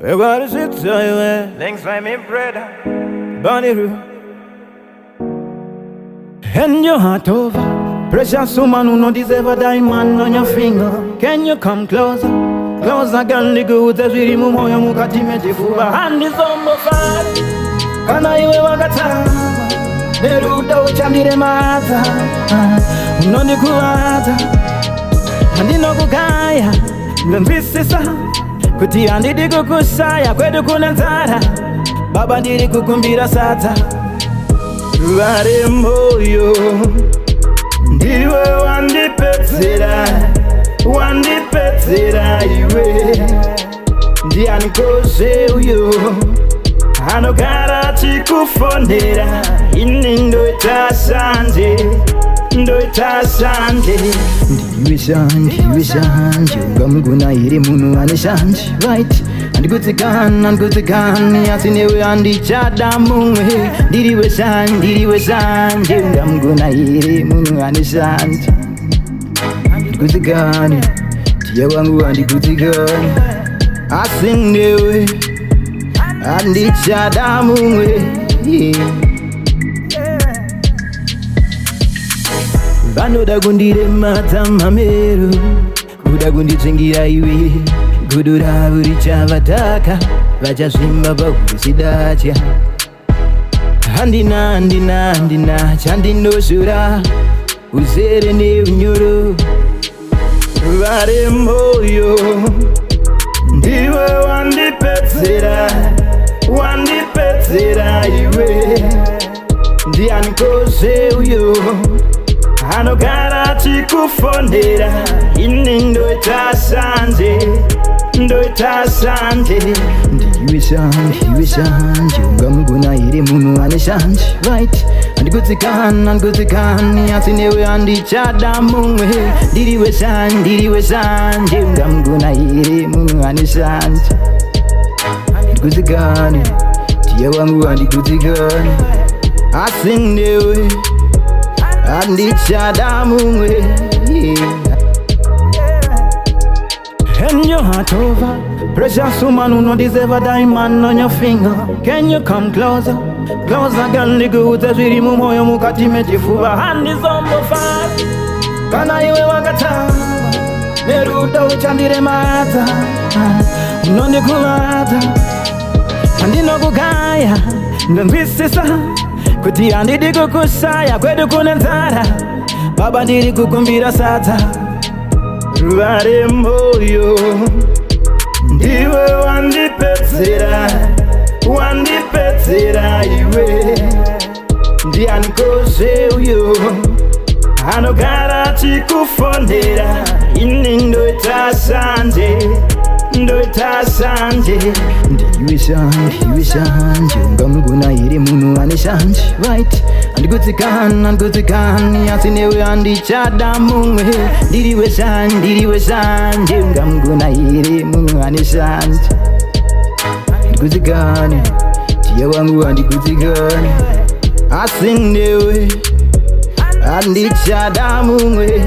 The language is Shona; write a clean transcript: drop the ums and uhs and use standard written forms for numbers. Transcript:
We gotta sit silent. Thanks for me, brother. Bonnaroo. Hand your heart over. Precious woman who no deserve a diamond on your finger. Can you come closer? Closer, girl, the good as we remove moyo mukati mejifuba. Hand is on my fire. Kana iwe wakata. Neruda uchandire mata. Unondi kuwata. Handi no kukaya. Nganvisisa. Kuti andidi kukusaya kwedu kuna nzara. Baba ndiri kukumbira sata. Vare moyo ndiwe wandipedzera iwe ndiani kose uyo anogara chikufondera ini ndoita sanje ndiwe shanje ungamuguna iri munhu ane shanje right andikudzikani asi newe andichada mumwe ndiriwe shanje ungamuguna iri munhu ane shanje andikudzikani tiye wangu andikudzikani asi newe andichada mumwe vanoda kundiremata mamero kuda kunditsingira iwe gudu ravo richavataka vachazvimba pakusidatya handina chandinoshora uzere neunyoro vare moyo ndiwe wandipedzera iwe ndiani kose uyo anogara chikufondera ini ndoita sanje ndiwe shanje ungamuguna iri munhu ane shanje right andikudzikani asi newe andichada mumwe ndiriwe shanje ungamuguna iri munhu ane shanje andikudzikani tiye wangu andikudzikani asi newe andichada mumwe Hand your heart over. Precious woman who no deserve a diamond on your finger. Can you come closer? Closer, girl, the good as we remove moyo mukati mejifuba. Hand is on my fire. Kana iwe wakata. Neruda uchandire mata. Unondi kuwata. Handino kukaya. Nganvisisa. Kuti andidi kukusaya kwedu kuna nzara. Baba ndiri kukumbira sata. Vare moyo ndiwe wandipedzera iwe ndiani kose uyo anogara chikufondera ini ndoita sanje ndiwe shanje ungamuguna iri munhu ane shanje right andikudzikani asi newe andichada mumwe ndiriwe shanje ungamuguna iri munhu ane shanje andikudzikani tiye wangu andikudzikani asi newe andichada mumwe